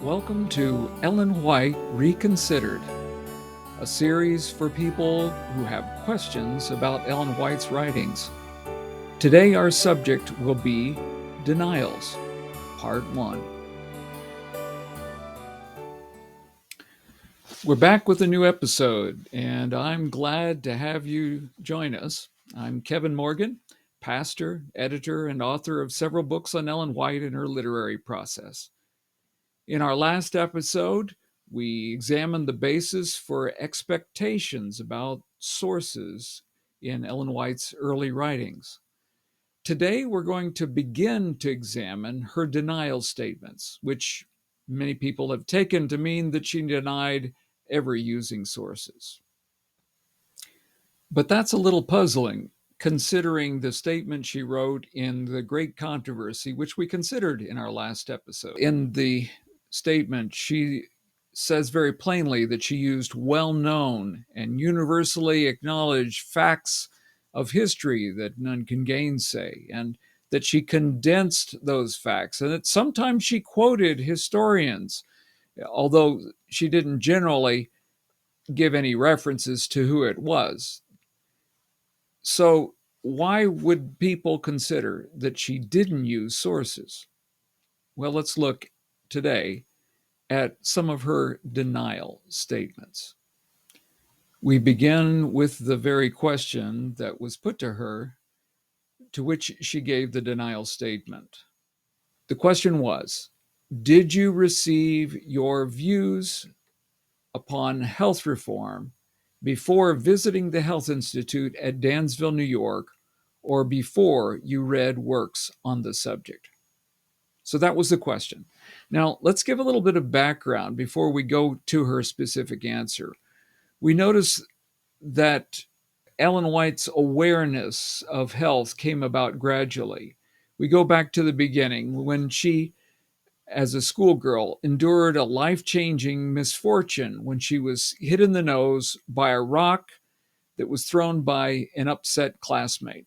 Welcome to Ellen White Reconsidered, a series for people who have questions about Ellen White's writings. Today, our subject will be Denials, Part 1. We're back with a new episode, and I'm glad to have you join us. I'm Kevin Morgan, pastor, editor, and author of several books on Ellen White and her literary process. In our last episode, we examined the basis for expectations about sources in Ellen White's early writings. Today, we're going to begin to examine her denial statements, which many people have taken to mean that she denied ever using sources. But that's a little puzzling, considering the statement she wrote in The Great Controversy, which we considered in our last episode. In the statement, she says very plainly that she used well-known and universally acknowledged facts of history that none can gainsay, and that she condensed those facts, and that sometimes she quoted historians, although she didn't generally give any references to who it was. So why would people consider that she didn't use sources? Well, let's look today at some of her denial statements. We begin with the very question that was put to her, to which she gave the denial statement. The question was, did you receive your views upon health reform before visiting the Health Institute at Dansville, New York, or before you read works on the subject? So that was the question. Now, let's give a little bit of background before we go to her specific answer. We notice that Ellen White's awareness of health came about gradually. We go back to the beginning when she, as a schoolgirl, endured a life-changing misfortune when she was hit in the nose by a rock that was thrown by an upset classmate.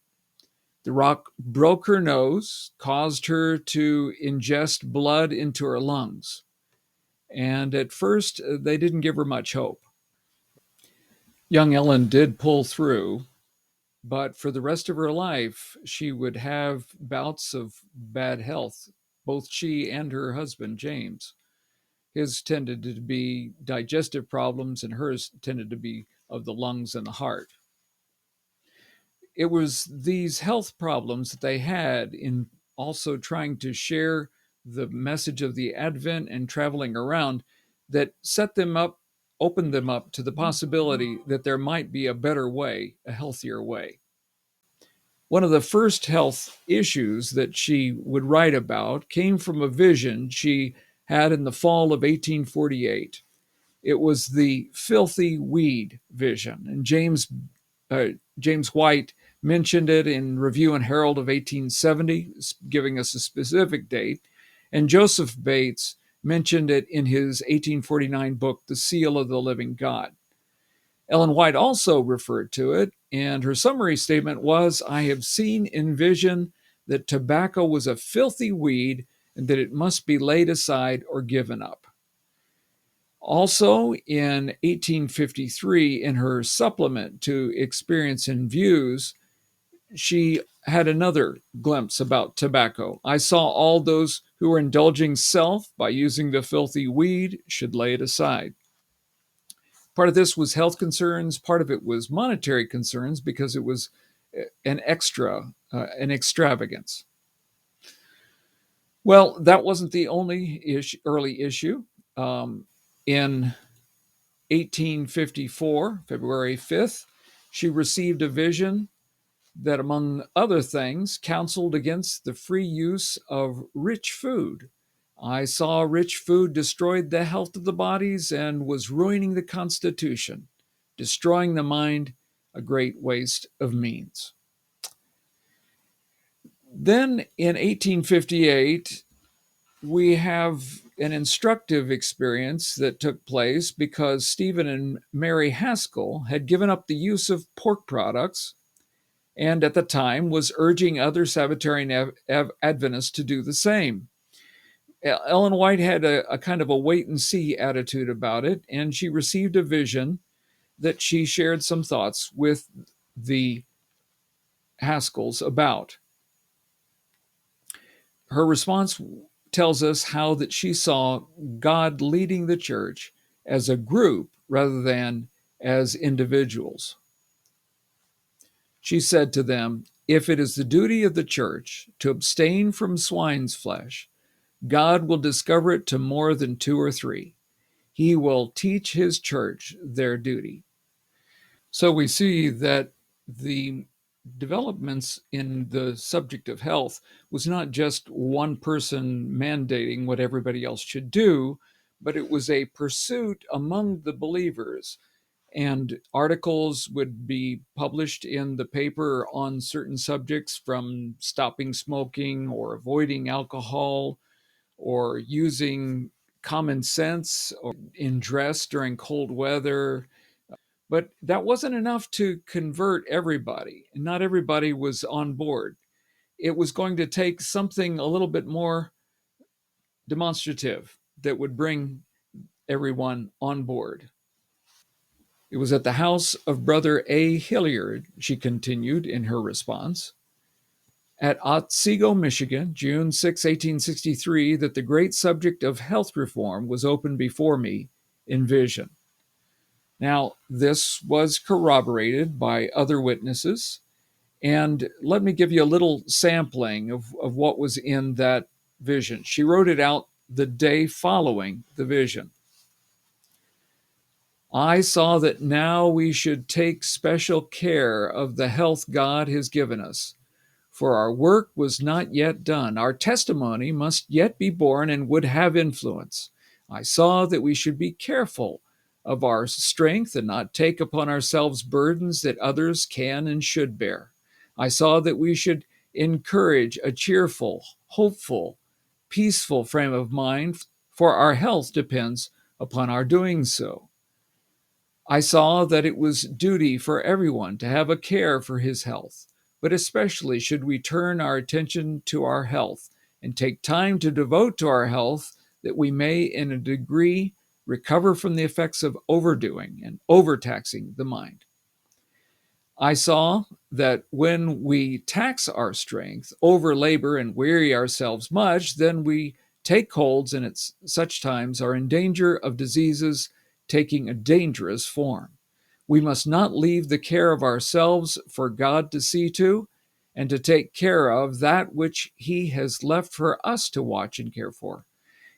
The rock broke her nose, caused her to ingest blood into her lungs. And at first, they didn't give her much hope. Young Ellen did pull through, but for the rest of her life, she would have bouts of bad health, both she and her husband, James. His tended to be digestive problems, and hers tended to be of the lungs and the heart. It was these health problems that they had in also trying to share the message of the Advent and traveling around that set them up, opened them up to the possibility that there might be a better way, a healthier way. One of the first health issues that she would write about came from a vision she had in the fall of 1848. It was the filthy weed vision, and James White mentioned it in Review and Herald of 1870, giving us a specific date, and Joseph Bates mentioned it in his 1849 book, The Seal of the Living God. Ellen White also referred to it, and her summary statement was, "I have seen in vision that tobacco was a filthy weed and that it must be laid aside or given up." Also, in 1853, in her supplement to Experience and Views, she had another glimpse about tobacco. "I saw all those who were indulging self by using the filthy weed should lay it aside." Part of this was health concerns, part of it was monetary concerns because it was an extravagance. Well, that wasn't the only early issue. In 1854, February 5th, she received a vision that, among other things, counseled against the free use of rich food. "I saw rich food destroyed the health of the bodies and was ruining the constitution, destroying the mind, a great waste of means." Then in 1858, we have an instructive experience that took place because Stephen and Mary Haskell had given up the use of pork products and at the time was urging other Sabbatarian Adventists to do the same. Ellen White had a kind of a wait and see attitude about it, and she received a vision that she shared some thoughts with the Haskells about. Her response tells us how that she saw God leading the church as a group rather than as individuals. She said to them, "If it is the duty of the church to abstain from swine's flesh, God will discover it to more than two or three. He will teach his church their duty." So we see that the developments in the subject of health was not just one person mandating what everybody else should do, but it was a pursuit among the believers. And articles would be published in the paper on certain subjects, from stopping smoking or avoiding alcohol or using common sense or in dress during cold weather. But that wasn't enough to convert everybody. Not everybody was on board. It was going to take something a little bit more demonstrative that would bring everyone on board. It was at the house of Brother A. Hilliard, she continued in her response, at Otsego, Michigan, June 6, 1863, that the great subject of health reform was opened before me in vision. Now, this was corroborated by other witnesses. And let me give you a little sampling of what was in that vision. She wrote it out the day following the vision. "I saw that now we should take special care of the health God has given us, for our work was not yet done. Our testimony must yet be borne and would have influence. I saw that we should be careful of our strength and not take upon ourselves burdens that others can and should bear. I saw that we should encourage a cheerful, hopeful, peaceful frame of mind, for our health depends upon our doing so. I saw that it was duty for everyone to have a care for his health, but especially should we turn our attention to our health and take time to devote to our health, that we may, in a degree, recover from the effects of overdoing and overtaxing the mind. I saw that when we tax our strength, overlabor, and weary ourselves much, then we take colds, and at such times are in danger of diseases taking a dangerous form. We must not leave the care of ourselves for God to see to, and to take care of that which He has left for us to watch and care for.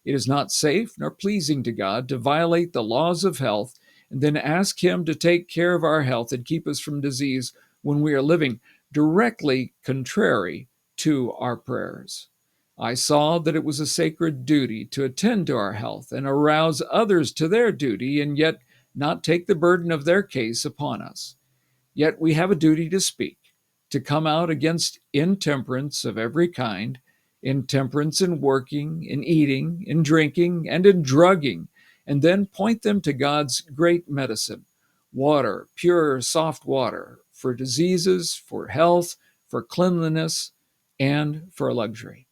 It is not safe nor pleasing to God to violate the laws of health and then ask Him to take care of our health and keep us from disease when we are living directly contrary to our prayers. I saw that it was a sacred duty to attend to our health and arouse others to their duty, and yet not take the burden of their case upon us. Yet we have a duty to speak, to come out against intemperance of every kind, intemperance in working, in eating, in drinking, and in drugging, and then point them to God's great medicine, water, pure, soft water, for diseases, for health, for cleanliness, and for luxury.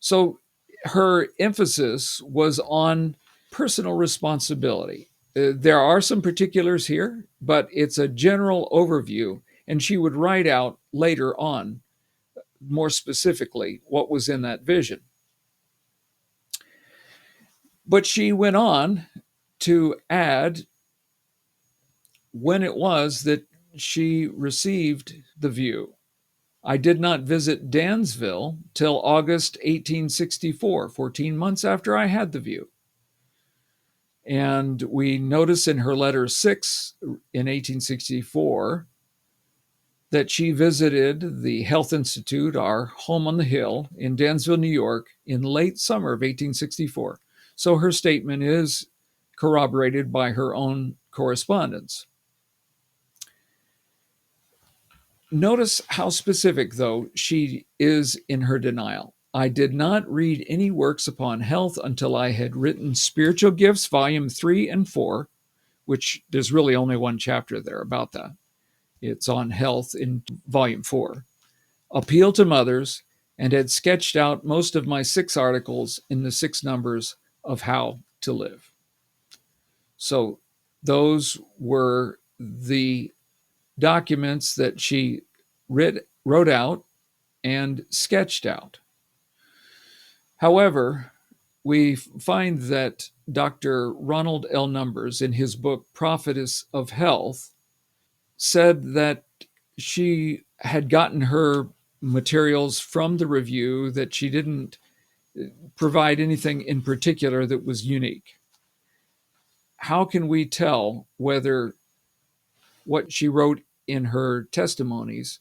So her emphasis was on personal responsibility. There are some particulars here, but it's a general overview, and she would write out later on, more specifically, what was in that vision. But she went on to add when it was that she received the view. I did not visit Dansville till August 1864, 14 months after I had the view. And we notice in her letter 6 in 1864 that she visited the Health Institute, our home on the hill in Dansville, New York, in late summer of 1864. So her statement is corroborated by her own correspondence. Notice how specific, though, she is in her denial. I did not read any works upon health until I had written Spiritual Gifts, Volume 3 and 4, which there's really only one chapter there about that. It's on health in Volume 4. Appeal to Mothers, and had sketched out most of my 6 articles in the 6 numbers of How to Live. So those were the documents that she wrote out and sketched out. However, we find that Dr. Ronald L. Numbers, in his book Prophetess of Health, said that she had gotten her materials from the review, that she didn't provide anything in particular that was unique. How can we tell whether what she wrote in her testimonies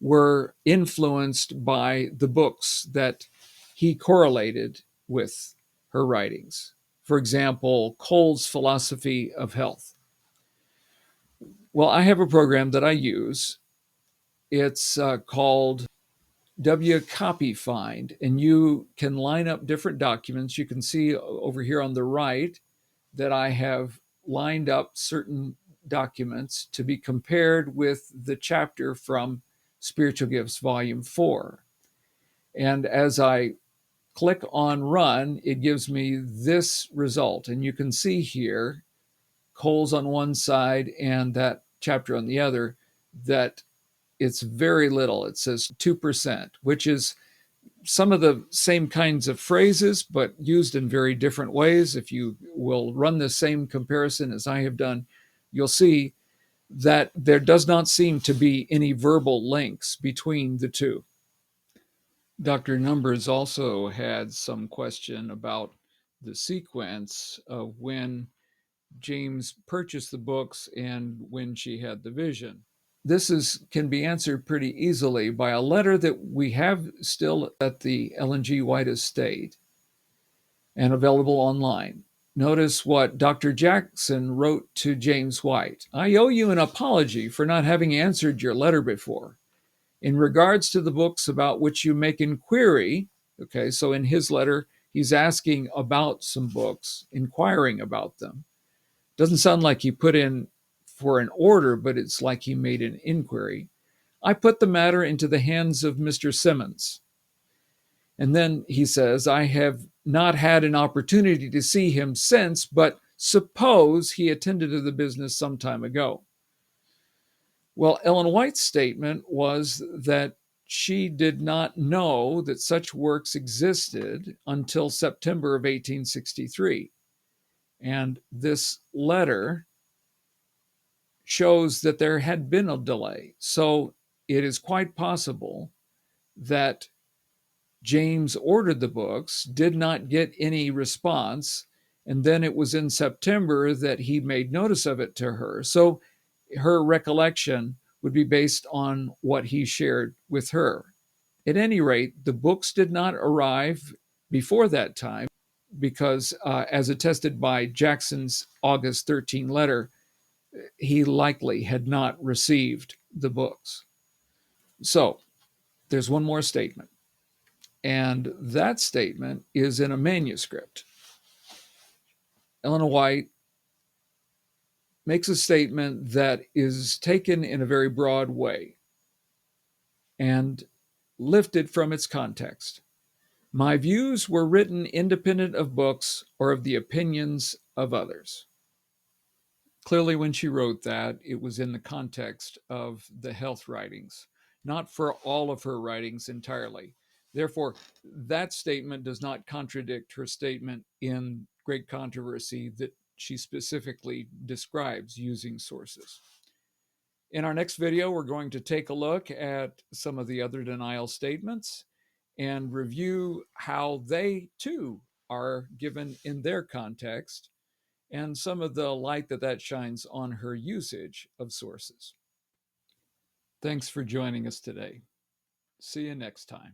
were influenced by the books that he correlated with her writings? For example, Cole's Philosophy of Health. Well, I have a program that I use. It's called WCopyFind, and you can line up different documents. You can see over here on the right that I have lined up certain documents to be compared with the chapter from Spiritual Gifts Volume 4. And as I click on Run, it gives me this result. And you can see here, Cole's on one side and that chapter on the other, that it's very little. It says 2%, which is some of the same kinds of phrases, but used in very different ways. If you will run the same comparison as I have done, you'll see that there does not seem to be any verbal links between the two. Dr. Numbers also had some question about the sequence of when James purchased the books and when she had the vision. This can be answered pretty easily by a letter that we have still at the Ellen G. White estate and available online. Notice what Dr. Jackson wrote to James White. I owe you an apology for not having answered your letter before. In regards to the books about which you make inquiry, okay, so in his letter, he's asking about some books, inquiring about them. Doesn't sound like he put in for an order, but it's like he made an inquiry. I put the matter into the hands of Mr. Simmons. And then he says, I have not had an opportunity to see him since, but suppose he attended to the business some time ago. Well, Ellen White's statement was that she did not know that such works existed until September of 1863. And this letter shows that there had been a delay. So it is quite possible that James ordered the books, did not get any response, and then it was in September that he made notice of it to her. So her recollection would be based on what he shared with her. At any rate, the books did not arrive before that time because, as attested by Jackson's August 13 letter, he likely had not received the books. So there's one more statement, and that statement is in a manuscript. Ellen White makes a statement that is taken in a very broad way and lifted from its context. My views were written independent of books or of the opinions of others. Clearly, when she wrote that, it was in the context of the health writings, not for all of her writings entirely. Therefore, that statement does not contradict her statement in Great Controversy that she specifically describes using sources. In our next video, we're going to take a look at some of the other denial statements and review how they too are given in their context and some of the light that shines on her usage of sources. Thanks for joining us today. See you next time.